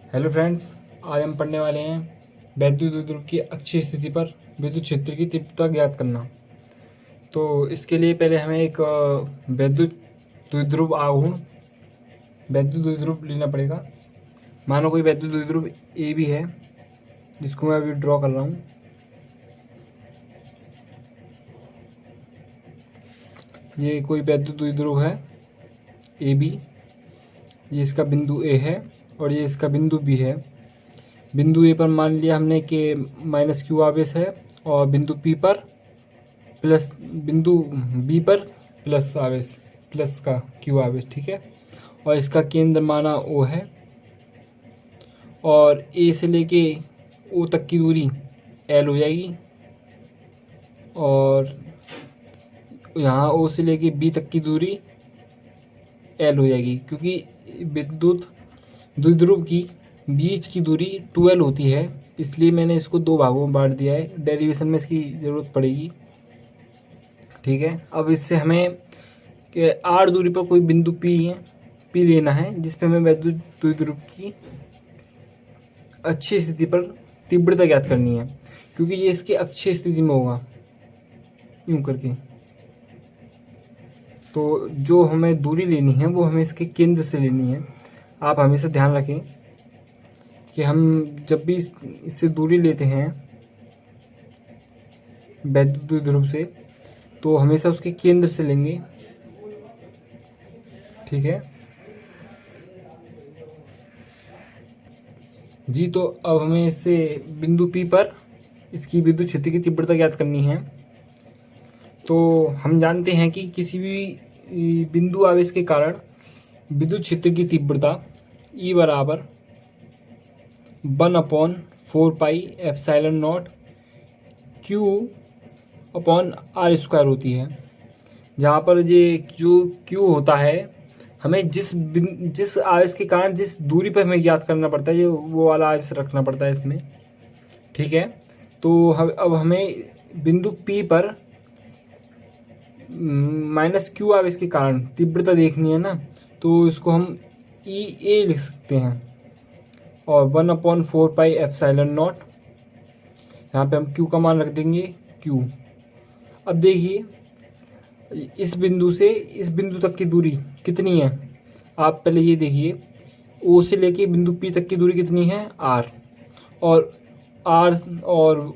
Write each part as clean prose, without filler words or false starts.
Hello friends, आज हम पढ़ने वाले हैं वैद्युत द्विध्रुव की अक्षीय स्थिति पर विद्युत क्षेत्र की तीव्रता ज्ञात करना। तो इसके लिए पहले हमें एक वैद्युत द्विध्रुव आघूर्ण वैद्युत द्विध्रुव लेना पड़ेगा। मानो कोई वैद्युत द्विध्रुव ए भी है, जिसको मैं अभी ड्रॉ कर रहा हूँ। ये कोई वैद्युत द्विध्रुव है ए बी, ये इसका बिंदु ए है और ये इसका बिंदु बी है। बिंदु ए पर मान लिया हमने कि माइनस क्यू आवेश है और बिंदु पी पर प्लस, बिंदु बी पर प्लस आवेश, प्लस का क्यू आवेश, ठीक है। और इसका केंद्र माना ओ है और ए से लेके ओ तक की दूरी एल हो जाएगी और यहाँ ओ से लेके बी तक की दूरी एल हो जाएगी, क्योंकि विद्युत द्विध्रुव की बीच की दूरी 2l होती है, इसलिए मैंने इसको दो भागों में बांट दिया है। डेरिवेशन में इसकी ज़रूरत पड़ेगी, ठीक है। अब इससे हमें r दूरी पर कोई बिंदु P लेना है, जिस पे हमें वैद्युत द्विध्रुव की अक्षीय स्थिति पर तीव्रता ज्ञात करनी है, क्योंकि ये इसकी अक्षीय स्थिति में होगा यूं करके। तो जो हमें दूरी लेनी है वो हमें इसके केंद्र से लेनी है। आप हमेशा ध्यान रखें कि हम जब भी इससे दूरी लेते हैं वैद्युत द्विध्रुव से, तो हमेशा उसके केंद्र से लेंगे, ठीक है जी। तो अब हमें इससे बिंदु P पर इसकी विद्युत क्षेत्र की तीव्रता ज्ञात करनी है। तो हम जानते हैं कि किसी भी बिंदु आवेश के कारण विद्युत क्षेत्र की तीव्रता E बराबर 1/4 पाई एप्सिलॉन नॉट Q/r² होती है, जहाँ पर ये जो Q होता है, हमें जिस आवेश के कारण जिस दूरी पर हमें ज्ञात करना पड़ता है, ये वो वाला आवेश रखना पड़ता है इसमें, ठीक है। तो अब हमें बिंदु P पर माइनस क्यू आवेश के कारण तीव्रता देखनी है ना, तो इसको हम EA लिख सकते हैं और 1/4 पाई एप्सिलॉन नॉट, यहाँ पे हम Q का मान रख देंगे Q। अब देखिए इस बिंदु से इस बिंदु तक की दूरी कितनी है, आप पहले ये देखिए, O से लेके बिंदु P तक की दूरी कितनी है R, और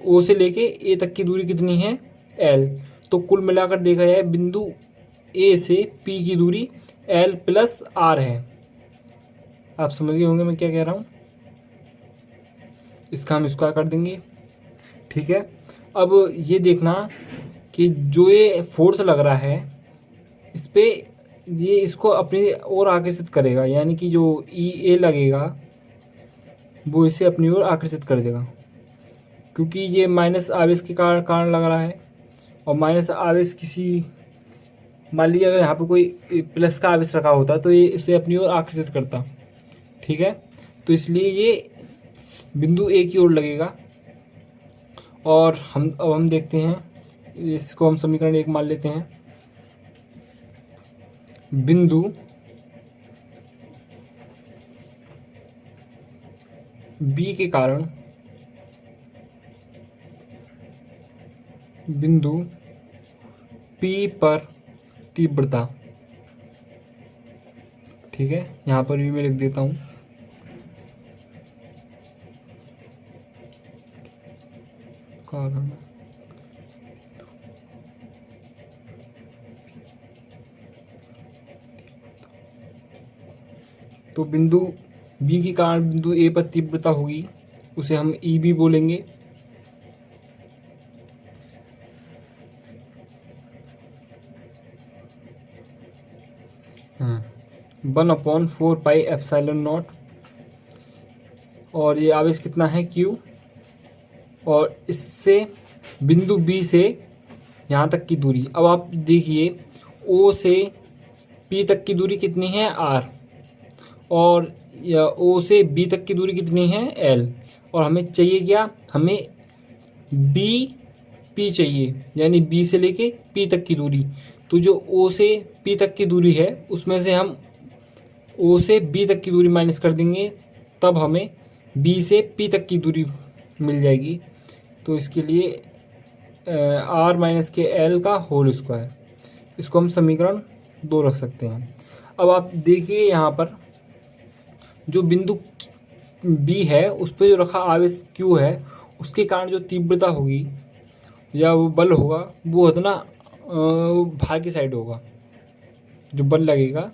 O से लेके A तक की दूरी कितनी है L। तो कुल मिलाकर देखा जाए बिंदु A से P की दूरी L प्लस R है। आप समझ गए होंगे मैं क्या कह रहा हूँ। इसका हम स्क्वायर कर देंगे, ठीक है। अब ये देखना कि जो ये फोर्स लग रहा है इस पे, ये इसको अपनी ओर आकर्षित करेगा, यानी कि जो EA लगेगा वो इसे अपनी ओर आकर्षित कर देगा, क्योंकि ये माइनस आवेश के कारण लग रहा है। और माइनस आवेश किसी, मान लीजिए अगर यहाँ पे कोई प्लस का आवेश रखा होता तो ये इसे अपनी ओर आकर्षित करता, ठीक है। तो इसलिए ये बिंदु A की ओर लगेगा। और अब हम देखते हैं, इसको हम समीकरण 1 मान लेते हैं। बिंदु B के कारण बिंदु P पर तीव्रता, ठीक है, यहाँ पर भी मैं लिख देता हूँ। कारण तो बिंदु B के कारण बिंदु A पर तीव्रता होगी, उसे हम EB बोलेंगे। One upon 4 pi epsilon not, और ये आवेश कितना है Q, और इससे बिंदु B से यहाँ तक की दूरी। अब आप देखिए O से P तक की दूरी कितनी है R, और O से B तक की दूरी कितनी है L, और हमें चाहिए क्या, हमें P चाहिए, यानी B से लेके P तक की दूरी। तो जो O से P तक की दूरी है उसमें से हम O से B तक की दूरी माइनस कर देंगे, तब हमें बी से पी तक की दूरी मिल जाएगी। तो इसके लिए आर माइनस के एल का होल स्क्वायर, इसको हम समीकरण 2 रख सकते हैं। अब आप देखिए यहाँ पर जो बिंदु बी है उस पर जो रखा आवेश क्यू है, उसके कारण जो तीव्रता होगी या वो बल होगा वो उतना बाहर की साइड होगा। जो बल लगेगा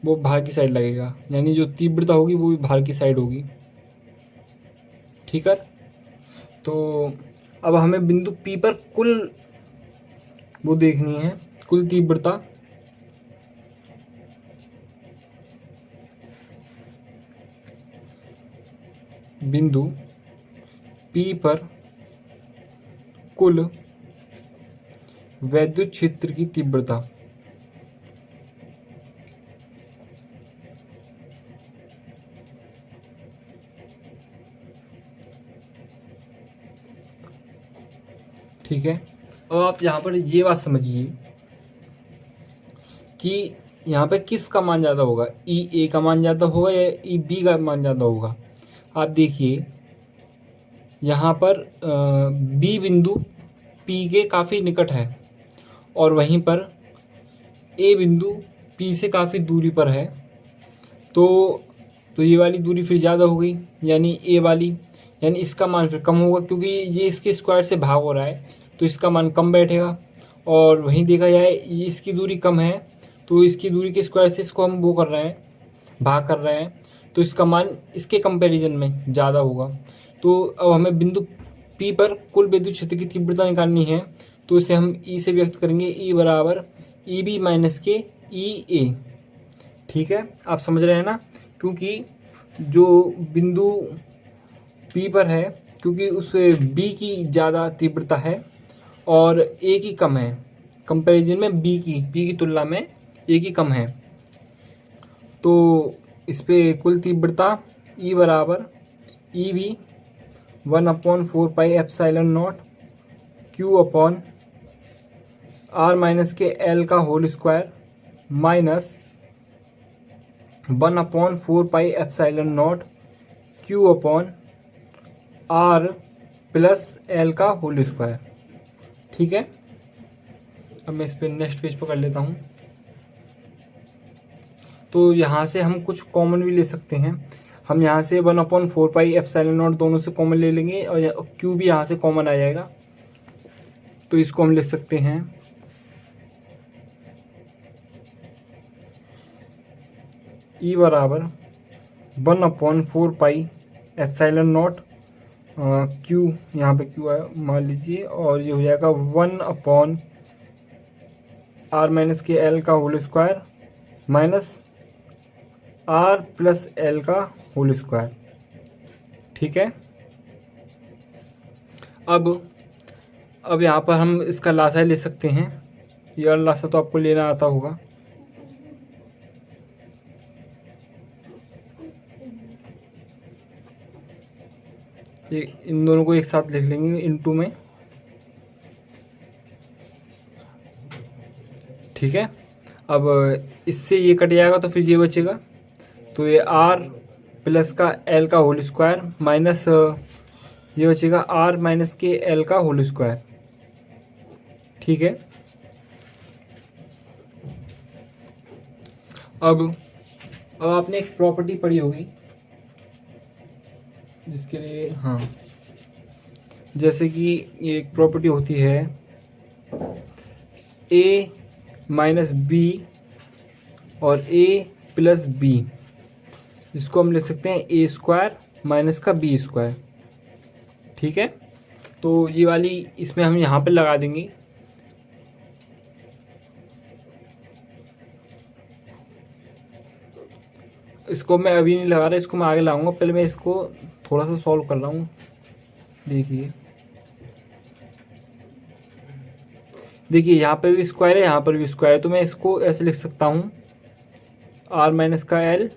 वो बाहर की साइड लगेगा, यानी जो तीव्रता होगी वो भी बाहर की साइड होगी। ठीक है, तो अब हमें बिंदु पी पर कुल वो देखनी है, कुल तीव्रता। बिंदु पी पर कुल वैद्युत क्षेत्र की तीव्रता। ठीक है, अब आप यहाँ पर ये बात समझिए कि यहाँ पे किसका मान ज़्यादा होगा, ई ए का मान ज़्यादा होगा या ई बी का मान ज़्यादा होगा। आप देखिए यहाँ पर बी बिंदु पी के काफ़ी निकट है और वहीं पर ए बिंदु पी से काफ़ी दूरी पर है। तो ये वाली दूरी फिर ज़्यादा हो गई, यानी ए वाली, यानी इसका मान फिर कम होगा क्योंकि ये इसके स्क्वायर से भाग हो रहा है तो इसका मान कम बैठेगा। और वहीं देखा जाए ये इसकी दूरी कम है तो इसकी दूरी के स्क्वायर से इसको हम वो कर रहे हैं, भाग कर रहे हैं, तो इसका मान इसके कंपैरिजन में ज़्यादा होगा। तो अब हमें बिंदु पी पर कुल विद्युत क्षेत्र की तीव्रता निकालनी है, तो इसे हम ई से व्यक्त करेंगे, ई बराबर ई बी माइनस के ई ए। ठीक है, आप समझ रहे हैं ना, क्योंकि जो बिंदु पी पर है क्योंकि उस बी की ज़्यादा तीव्रता है और ए की कम है, कंपैरिजन में बी की तुलना में ए की कम है। तो इस पे कुल तीव्रता ई बराबर E B 1/4πε0 Q upon R minus के एल का whole square minus 1/4πε0 Q upon R plus L का होल स्क्वायर। ठीक है, अब मैं इस पर नेक्स्ट पेज पर कर लेता हूँ। तो यहाँ से हम कुछ कॉमन भी ले सकते हैं। हम यहाँ से 1/4πε0 दोनों से कॉमन ले लेंगे और क्यू भी यहाँ से कॉमन आ जाएगा, तो इसको हम लिख सकते हैं ई बराबर 1/4πε0 क्यू, यहाँ पे क्यू आया मान लीजिए, और ये हो जाएगा 1/r माइनस के एल का whole square minus R plus L का होल स्क्वायर। ठीक है, अब यहाँ पर हम इसका लासा ले सकते हैं। ये लासा तो आपको लेना आता होगा। ये इन दोनों को एक साथ लिख लेंगे इनटू में। ठीक है, अब इससे ये कट जाएगा तो फिर ये बचेगा, तो ये आर प्लस का एल का होल स्क्वायर माइनस ये बचेगा आर माइनस के एल का होल स्क्वायर। ठीक है, अब आपने एक प्रॉपर्टी पढ़ी होगी जिसके लिए, हाँ, जैसे कि ये एक प्रॉपर्टी होती है ए माइनस बी और ए प्लस बी, जिसको हम लिख सकते हैं ए स्क्वायर माइनस का बी स्क्वायर। ठीक है, तो ये वाली इसमें हम यहाँ पे लगा देंगे। इसको मैं अभी नहीं लगा रहा, इसको मैं आगे लाऊंगा, पहले मैं इसको थोड़ा सा सॉल्व कर रहा हूँ। देखिए यहाँ पे भी स्क्वायर है, यहाँ पर भी स्क्वायर है, तो मैं इसको ऐसे लिख सकता हूँ आर माइनस का एल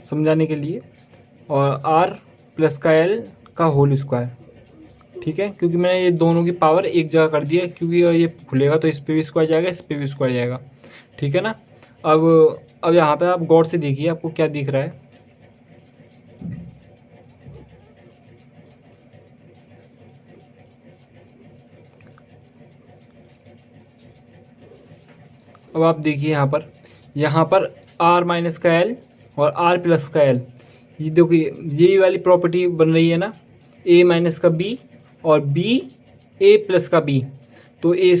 समझाने के लिए और आर प्लस का एल का होल स्क्वायर। ठीक है, क्योंकि मैंने ये दोनों की पावर एक जगह कर दी है, क्योंकि ये खुलेगा तो इस पे भी स्क्वायर जाएगा, इस पे भी स्क्वायर जाएगा। ठीक है ना, अब यहाँ पे आप गौर से देखिए आपको क्या दिख रहा है। अब आप देखिए यहाँ पर आर माइनस का एल और आर प्लस का एल, ये देखिए ये वाली प्रॉपर्टी बन रही है ना, ए माइनस का बी और बी ए प्लस का बी, तो ए